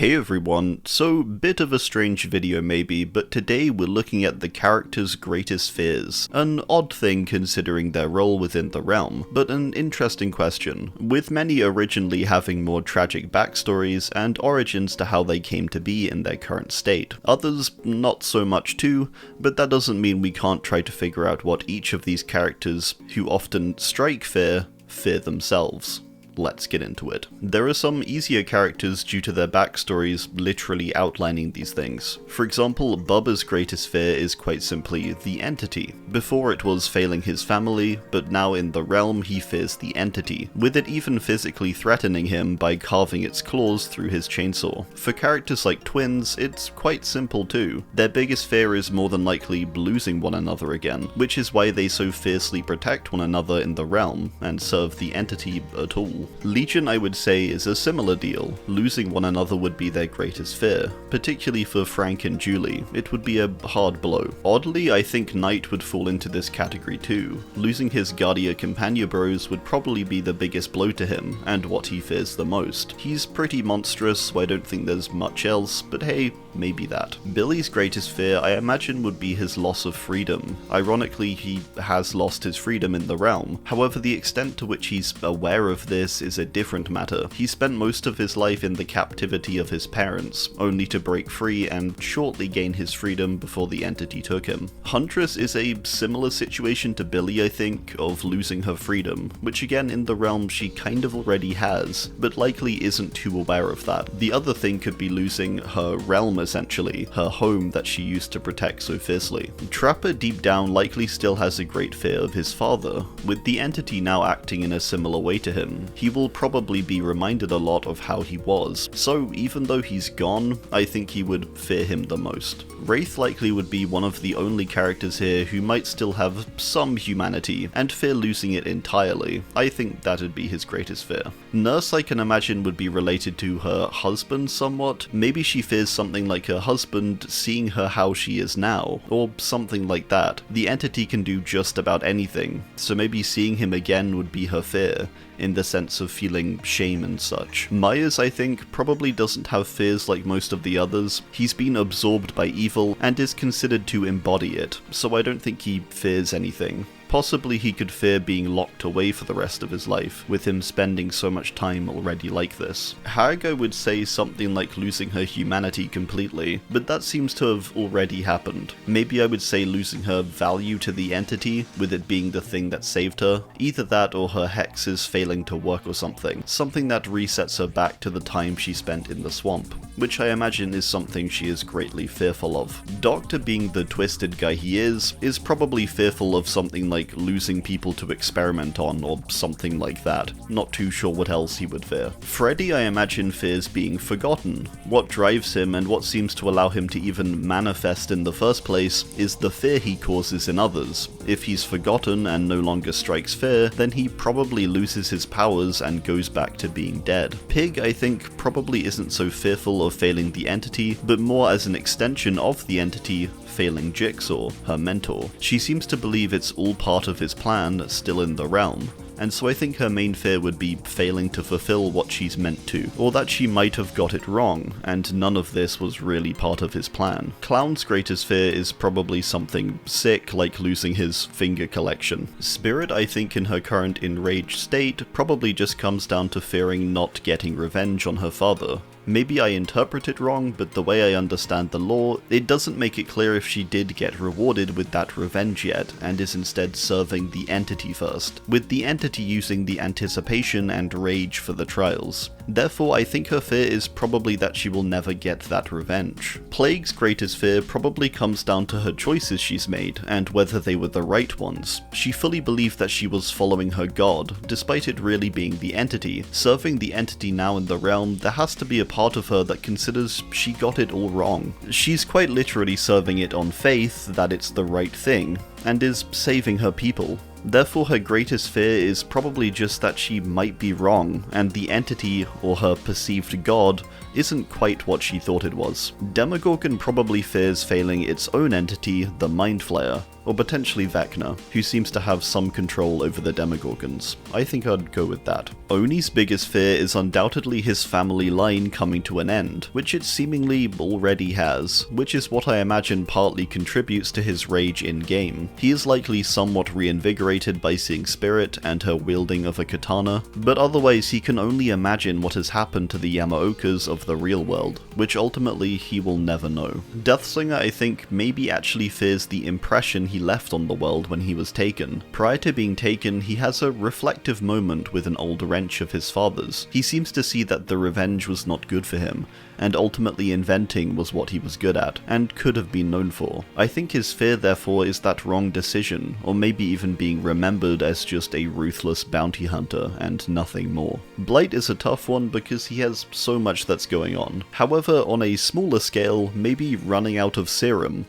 Hey everyone, so bit of a strange video maybe, but today we're looking at the character's greatest fears. An odd thing considering their role within the realm, but an interesting question, with many originally having more tragic backstories and origins to how they came to be in their current state. Others not so much too, but that doesn't mean we can't try to figure out what each of these characters, who often strike fear themselves. Let's get into it. There are some easier characters due to their backstories literally outlining these things. For example, Bubba's greatest fear is quite simply the entity. Before it was failing his family, but now in the realm he fears the entity, with it even physically threatening him by carving its claws through his chainsaw. For characters like twins, it's quite simple too. Their biggest fear is more than likely losing one another again, which is why they so fiercely protect one another in the realm, and serve the entity at all. Legion, I would say, is a similar deal. Losing one another would be their greatest fear, particularly for Frank and Julie. It would be a hard blow. Oddly, I think Knight would fall into this category too. Losing his Guardia Compania bros would probably be the biggest blow to him, and what he fears the most. He's pretty monstrous, so I don't think there's much else, but hey, maybe that. Billy's greatest fear, I imagine, would be his loss of freedom. Ironically, he has lost his freedom in the realm. However, the extent to which he's aware of this is a different matter. He spent most of his life in the captivity of his parents, only to break free and shortly gain his freedom before the entity took him. Huntress is a similar situation to Billy, I think, of losing her freedom, which again in the realm she kind of already has, but likely isn't too aware of that. The other thing could be losing her realm essentially, her home that she used to protect so fiercely. Trapper deep down likely still has a great fear of his father, with the entity now acting in a similar way to him. He will probably be reminded a lot of how he was, so even though he's gone, I think he would fear him the most. Wraith likely would be one of the only characters here who might still have some humanity, and fear losing it entirely. I think that'd be his greatest fear. Nurse, I can imagine, would be related to her husband somewhat. Maybe she fears something like her husband seeing her how she is now, or something like that. The entity can do just about anything, so maybe seeing him again would be her fear, in the sense of feeling shame and such. Myers, I think, probably doesn't have fears like most of the others. He's been absorbed by evil and is considered to embody it, so I don't think he fears anything. Possibly he could fear being locked away for the rest of his life, with him spending so much time already like this. Haga would say something like losing her humanity completely, but that seems to have already happened. Maybe I would say losing her value to the entity, with it being the thing that saved her. Either that or her hexes failing to work or something. Something that resets her back to the time she spent in the swamp, which I imagine is something she is greatly fearful of. Doctor, being the twisted guy he is probably fearful of something like losing people to experiment on or something like that. Not too sure what else he would fear. Freddy, I imagine, fears being forgotten. What drives him and what seems to allow him to even manifest in the first place is the fear he causes in others. If he's forgotten and no longer strikes fear, then he probably loses his powers and goes back to being dead. Pig, I think, probably isn't so fearful of failing the entity, but more as an extension of the entity failing Jigsaw, her mentor. She seems to believe it's all part of his plan, still in the realm, and so I think her main fear would be failing to fulfill what she's meant to, or that she might have got it wrong, and none of this was really part of his plan. Clown's greatest fear is probably something sick, like losing his finger collection. Spirit, I think, in her current enraged state, probably just comes down to fearing not getting revenge on her father. Maybe I interpret it wrong, but the way I understand the lore, it doesn't make it clear if she did get rewarded with that revenge yet, and is instead serving the entity first, with the entity using the anticipation and rage for the trials. Therefore, I think her fear is probably that she will never get that revenge. Plague's greatest fear probably comes down to her choices she's made, and whether they were the right ones. She fully believed that she was following her god, despite it really being the entity. Serving the entity now in the realm, there has to be a part of her that considers she got it all wrong. She's quite literally serving it on faith that it's the right thing, and is saving her people. Therefore, her greatest fear is probably just that she might be wrong, and the entity, or her perceived god, isn't quite what she thought it was. Demogorgon probably fears failing its own entity, the Mind Flayer, or potentially Vecna, who seems to have some control over the Demogorgons. I think I'd go with that. Oni's biggest fear is undoubtedly his family line coming to an end, which it seemingly already has, which is what I imagine partly contributes to his rage in-game. He is likely somewhat reinvigorated by seeing Spirit and her wielding of a katana, but otherwise he can only imagine what has happened to the Yamaokas of the real world, which ultimately he will never know. Deathslinger, I think, maybe actually fears the impression he left on the world when he was taken. Prior to being taken, he has a reflective moment with an old wrench of his father's. He seems to see that the revenge was not good for him, and ultimately inventing was what he was good at, and could have been known for. I think his fear therefore is that wrong decision, or maybe even being remembered as just a ruthless bounty hunter and nothing more. Blight is a tough one because he has so much that's going on. However, on a smaller scale, maybe running out of serum.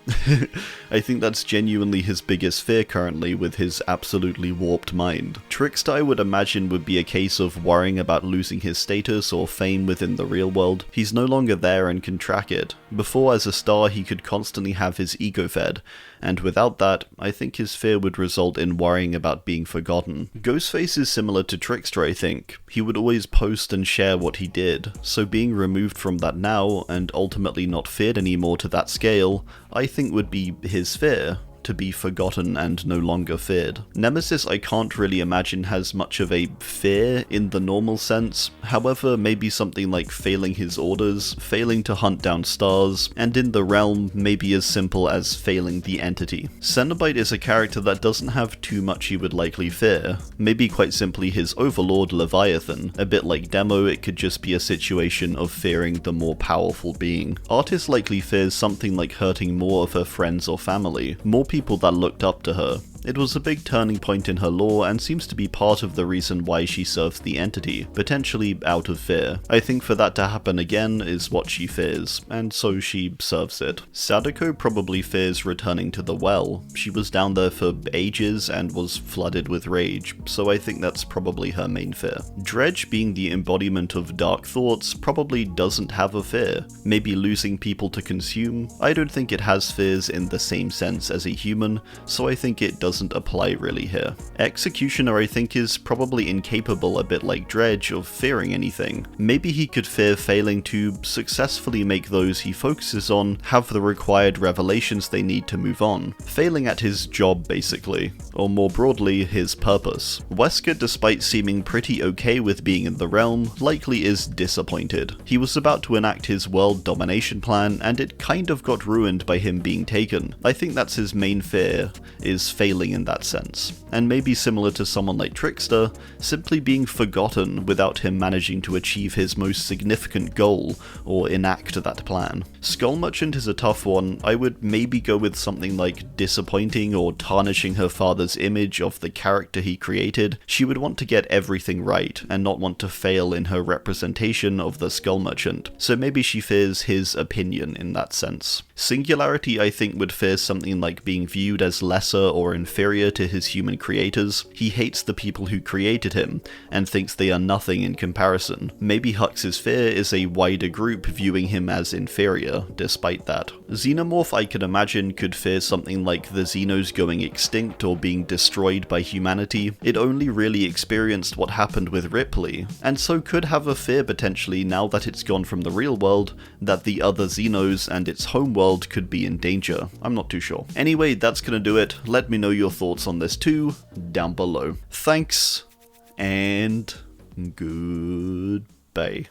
I think that's genuinely his biggest fear currently with his absolutely warped mind. Trickster, I would imagine, would be a case of worrying about losing his status or fame within the real world. He's no longer there and can track it. Before, as a star, he could constantly have his ego fed, and without that, I think his fear would result in worrying about being forgotten. Ghostface is similar to Trickster, I think. He would always post and share what he did, so being removed from that now, and ultimately not feared anymore to that scale, I think would be his fear. To be forgotten and no longer feared. Nemesis, I can't really imagine has much of a fear in the normal sense, however maybe something like failing his orders, failing to hunt down stars, and in the realm maybe as simple as failing the entity. Cenobite is a character that doesn't have too much he would likely fear, maybe quite simply his overlord Leviathan. A bit like Demo, it could just be a situation of fearing the more powerful being. Artist likely fears something like hurting more of her friends or family, more people that looked up to her. It was a big turning point in her lore and seems to be part of the reason why she serves the entity, potentially out of fear. I think for that to happen again is what she fears, and so she serves it. Sadako probably fears returning to the well. She was down there for ages and was flooded with rage, so I think that's probably her main fear. Dredge, being the embodiment of dark thoughts, probably doesn't have a fear. Maybe losing people to consume? I don't think it has fears in the same sense as a human, so I think it doesn't apply really here. Executioner, I think, is probably incapable, a bit like Dredge, of fearing anything. Maybe he could fear failing to successfully make those he focuses on have the required revelations they need to move on. Failing at his job, basically. Or more broadly, his purpose. Wesker, despite seeming pretty okay with being in the realm, likely is disappointed. He was about to enact his world domination plan, and it kind of got ruined by him being taken. I think that's his main fear, is failing in that sense. And maybe similar to someone like Trickster, simply being forgotten without him managing to achieve his most significant goal or enact that plan. Skull Merchant is a tough one. I would maybe go with something like disappointing or tarnishing her father's image of the character he created. She would want to get everything right and not want to fail in her representation of the Skull Merchant, so maybe she fears his opinion in that sense. Singularity, I think, would fear something like being viewed as lesser or inferior to his human creators. He hates the people who created him, and thinks they are nothing in comparison. Maybe Hux's fear is a wider group viewing him as inferior, despite that. Xenomorph, I can imagine, could fear something like the Xenos going extinct or being destroyed by humanity. It only really experienced what happened with Ripley, and so could have a fear potentially, now that it's gone from the real world, that the other Xenos and its home world could be in danger. I'm not too sure. Anyway, that's gonna do it. Let me know your thoughts on this too, down below. Thanks, and goodbye.